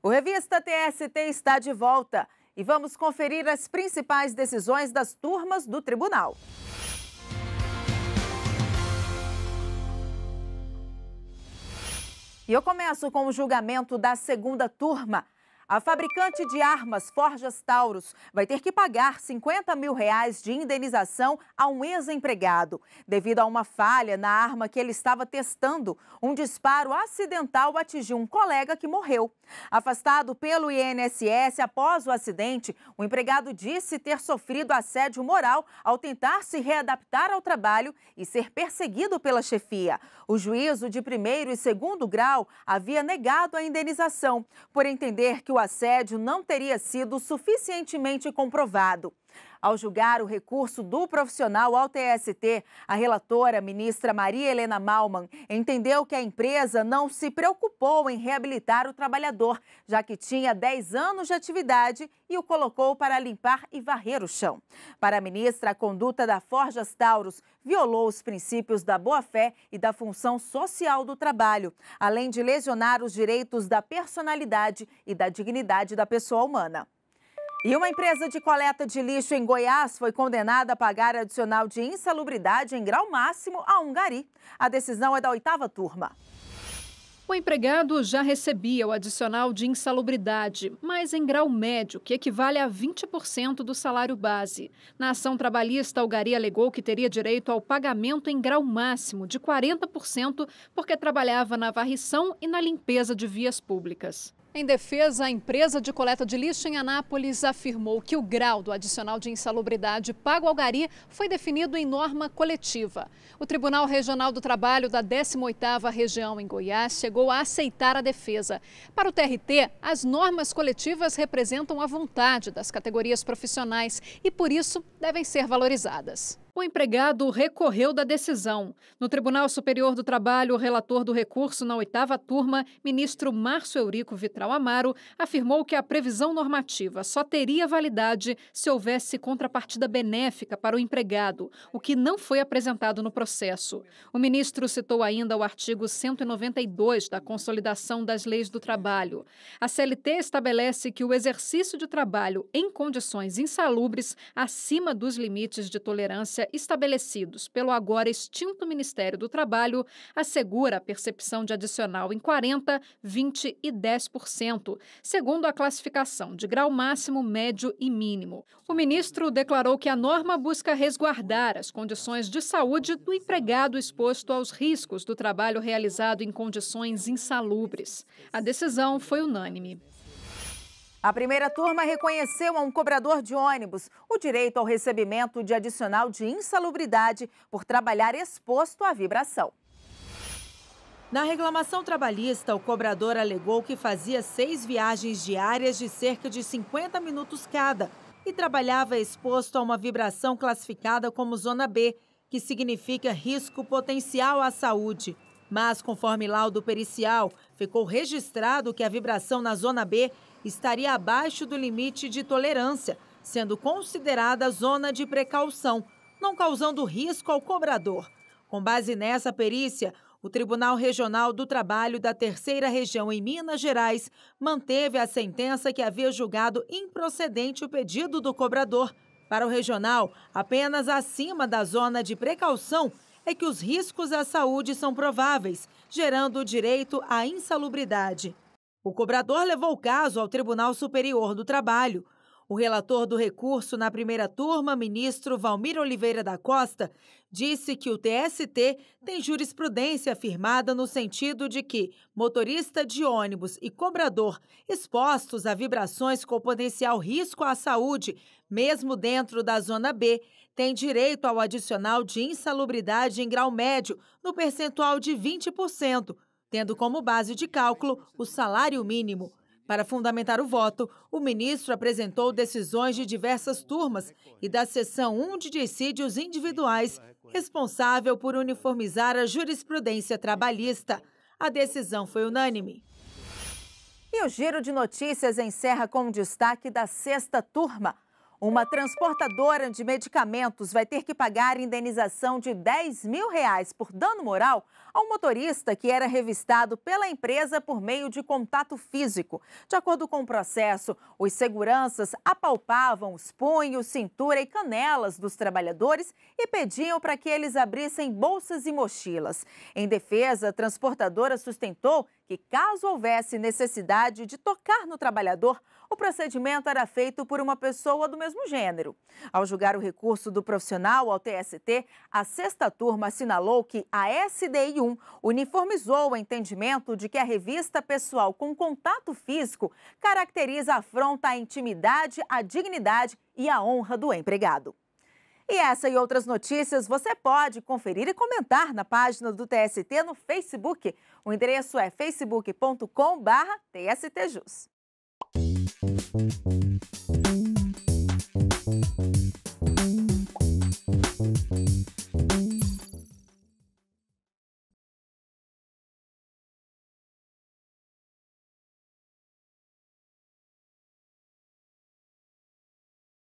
O Revista TST está de volta e vamos conferir as principais decisões das turmas do tribunal. E eu começo com o julgamento da segunda turma. A fabricante de armas Forjas Taurus vai ter que pagar R$50 mil de indenização a um ex-empregado, devido a uma falha na arma que ele estava testando. Um disparo acidental atingiu um colega que morreu. Afastado pelo INSS após o acidente, o empregado disse ter sofrido assédio moral ao tentar se readaptar ao trabalho e ser perseguido pela chefia. O juízo de primeiro e segundo grau havia negado a indenização, por entender que o assédio não teria sido suficientemente comprovado. Ao julgar o recurso do profissional ao TST, a relatora, ministra Maria Helena Malman, entendeu que a empresa não se preocupou em reabilitar o trabalhador, já que tinha 10 anos de atividade e o colocou para limpar e varrer o chão. Para a ministra, a conduta da Forjas Taurus violou os princípios da boa-fé e da função social do trabalho, além de lesionar os direitos da personalidade e da dignidade da pessoa humana. E uma empresa de coleta de lixo em Goiás foi condenada a pagar adicional de insalubridade em grau máximo a um gari. A decisão é da 8ª turma. O empregado já recebia o adicional de insalubridade, mas em grau médio, que equivale a 20% do salário base. Na ação trabalhista, o gari alegou que teria direito ao pagamento em grau máximo de 40% porque trabalhava na varrição e na limpeza de vias públicas. Em defesa, a empresa de coleta de lixo em Anápolis afirmou que o grau do adicional de insalubridade pago ao gari foi definido em norma coletiva. O Tribunal Regional do Trabalho da 18ª Região em Goiás chegou a aceitar a defesa. Para o TRT, as normas coletivas representam a vontade das categorias profissionais e, por isso, devem ser valorizadas. O empregado recorreu da decisão. No Tribunal Superior do Trabalho, o relator do recurso na 8ª turma, ministro Márcio Eurico Vitral Amaro, afirmou que a previsão normativa só teria validade se houvesse contrapartida benéfica para o empregado, o que não foi apresentado no processo. O ministro citou ainda o artigo 192 da Consolidação das Leis do Trabalho. A CLT estabelece que o exercício de trabalho em condições insalubres, acima dos limites de tolerância estabelecidos pelo agora extinto Ministério do Trabalho, assegura a percepção de adicional em 40%, 20% e 10%, segundo a classificação de grau máximo, médio e mínimo. O ministro declarou que a norma busca resguardar as condições de saúde do empregado exposto aos riscos do trabalho realizado em condições insalubres. A decisão foi unânime. A primeira turma reconheceu a um cobrador de ônibus o direito ao recebimento de adicional de insalubridade por trabalhar exposto à vibração. Na reclamação trabalhista, o cobrador alegou que fazia 6 viagens diárias de cerca de 50 minutos cada e trabalhava exposto a uma vibração classificada como Zona B, que significa risco potencial à saúde. Mas, conforme laudo pericial, ficou registrado que a vibração na Zona B estaria abaixo do limite de tolerância, sendo considerada zona de precaução, não causando risco ao cobrador. Com base nessa perícia, o Tribunal Regional do Trabalho da 3ª Região em Minas Gerais manteve a sentença que havia julgado improcedente o pedido do cobrador. Para o regional, apenas acima da zona de precaução é que os riscos à saúde são prováveis, gerando o direito à insalubridade. O cobrador levou o caso ao Tribunal Superior do Trabalho. O relator do recurso na primeira turma, ministro Valmir Oliveira da Costa, disse que o TST tem jurisprudência firmada no sentido de que motorista de ônibus e cobrador expostos a vibrações com potencial risco à saúde, mesmo dentro da Zona B, têm direito ao adicional de insalubridade em grau médio no percentual de 20%, tendo como base de cálculo o salário mínimo. Para fundamentar o voto, o ministro apresentou decisões de diversas turmas e da seção 1 de dissídios individuais, responsável por uniformizar a jurisprudência trabalhista. A decisão foi unânime. E o Giro de Notícias encerra com o destaque da 6ª turma. Uma transportadora de medicamentos vai ter que pagar indenização de R$ 10 mil por dano moral a um motorista que era revistado pela empresa por meio de contato físico. De acordo com o processo, os seguranças apalpavam os punhos, cintura e canelas dos trabalhadores e pediam para que eles abrissem bolsas e mochilas. Em defesa, a transportadora sustentou que, caso houvesse necessidade de tocar no trabalhador, o procedimento era feito por uma pessoa do mesmo gênero. Ao julgar o recurso do profissional ao TST, a sexta turma assinalou que a SDI-1 uniformizou o entendimento de que a revista pessoal com contato físico caracteriza a afronta à intimidade, à dignidade e à honra do empregado. E essa e outras notícias você pode conferir e comentar na página do TST no Facebook. O endereço é facebook.com/TSTJus.